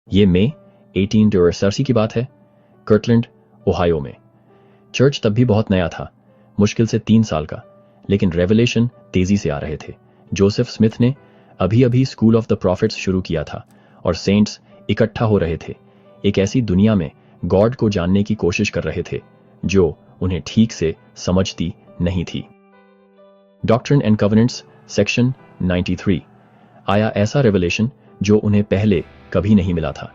ये मई 1883 की बात है, कर्टलैंड, ओहायो में। चर्च तब भी बहुत नया था, मुश्किल से 3 साल का, लेकिन रेवलेशन तेजी से आ रहे थे। जोसेफ स्मिथ ने अभी अभी स्कूल ऑफ द प्रॉफिट्स शुरू किया था और सेंट्स इकट्ठा हो रहे थे, एक ऐसी दुनिया में गॉड को जानने की कोशिश कर रहे थे जो उन्हें ठीक से समझती नहीं थी। डॉक्ट्रिन एंड कवेनेंट्स सेक्शन 93 आया ऐसा रेवलेशन जो उन्हें पहले कभी नहीं मिला था।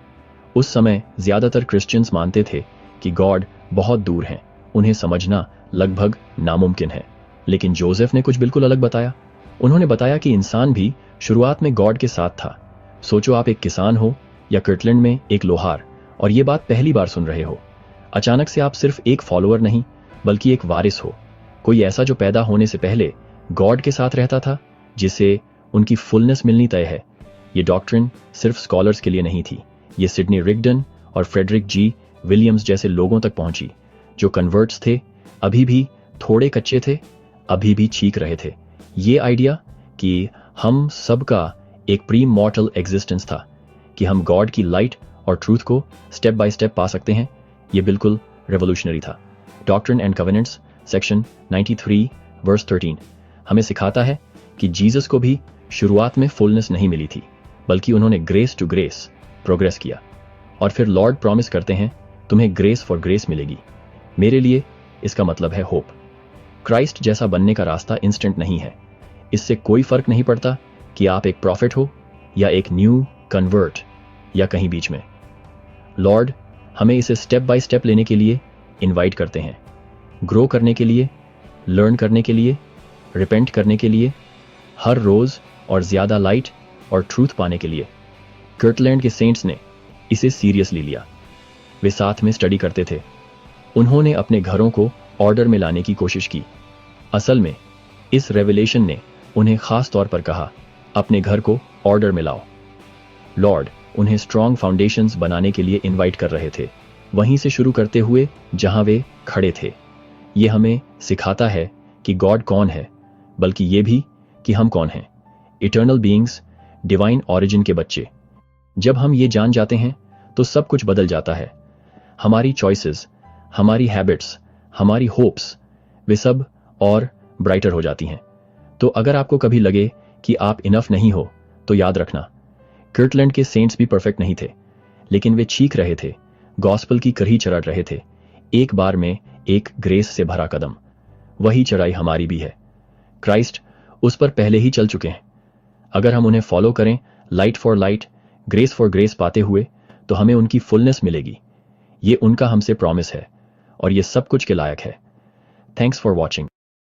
उस समय ज्यादातर क्रिश्चियंस मानते थे कि गॉड बहुत दूर हैं, उन्हें समझना लगभग नामुमकिन है। लेकिन जोसेफ ने कुछ बिल्कुल अलग बताया। उन्होंने बताया कि इंसान भी शुरुआत में गॉड के साथ था। सोचो, आप एक किसान हो या कर्टलैंड में एक लोहार और ये बात पहली बार सुन रहे हो। अचानक से आप सिर्फ एक फॉलोअर नहीं बल्कि एक वारिस हो, कोई ऐसा जो पैदा होने से पहले गॉड के साथ रहता था, जिसे उनकी फुलनेस मिलनी तय है। ये डॉक्ट्रिन सिर्फ स्कॉलर्स के लिए नहीं थी, ये सिडनी रिगडन और फ्रेडरिक जी विलियम्स जैसे लोगों तक पहुंची, जो कन्वर्ट्स थे, अभी भी थोड़े कच्चे थे, अभी भी चीख रहे थे। ये आइडिया कि हम सबका एक प्री मॉर्टल एग्जिस्टेंस था, कि हम गॉड की लाइट और ट्रूथ को स्टेप बाय स्टेप पा सकते हैं, ये बिल्कुल रेवोल्यूशनरी था। डॉक्ट्रिन एंड कवेनेंट्स सेक्शन 93 वर्स 13 हमें सिखाता है कि जीसस को भी शुरुआत में फुलनेस नहीं मिली थी, बल्कि उन्होंने ग्रेस टू ग्रेस प्रोग्रेस किया। और फिर लॉर्ड प्रॉमिस करते हैं, तुम्हें ग्रेस फॉर ग्रेस मिलेगी। मेरे लिए इसका मतलब है होप। क्राइस्ट जैसा बनने का रास्ता इंस्टेंट नहीं है। इससे कोई फर्क नहीं पड़ता कि आप एक प्रॉफिट हो या एक न्यू कन्वर्ट या कहीं बीच में। लॉर्ड हमें इसे स्टेप बाय स्टेप लेने के लिए इनवाइट करते हैं, ग्रो करने के लिए, लर्न करने के लिए, रिपेंट करने के लिए, हर रोज और ज्यादा लाइट और ट्रूथ पाने के लिए। कर्टलैंड के सेंट्स ने इसे सीरियसली लिया। वे साथ में स्टडी करते थे। उन्होंने अपने घरों को ऑर्डर में लाने की कोशिश की। असल में इस रेवलेशन ने उन्हें खास तौर पर कहा, अपने घर को ऑर्डर में लाओ। लॉर्ड उन्हें स्ट्रॉन्ग फाउंडेशंस बनाने के लिए इनवाइट कर रहे थे, वहीं से शुरू करते हुए जहां वे खड़े थे। ये हमें सिखाता है कि गॉड कौन है, बल्कि ये भी कि हम कौन हैं, इटर्नल बीइंग्स, डिवाइन ऑरिजिन के बच्चे। जब हम ये जान जाते हैं तो सब कुछ बदल जाता है। हमारी चॉइसेस, हमारी हैबिट्स, हमारी होप्स, वे सब और ब्राइटर हो जाती हैं। तो अगर आपको कभी लगे कि आप इनफ नहीं हो, तो याद रखना, कर्टलैंड के सेंट्स भी परफेक्ट नहीं थे, लेकिन वे चीख रहे थे, गॉस्पल की कड़ी चढ़ रहे थे, एक बार में एक ग्रेस से भरा कदम। वही चढ़ाई हमारी भी है। क्राइस्ट उस पर पहले ही चल चुके हैं। अगर हम उन्हें फॉलो करें, light for light, grace for grace पाते हुए, तो हमें उनकी फुलनेस मिलेगी। ये उनका हमसे प्रॉमिस है और ये सब कुछ के लायक है। Thanks for watching.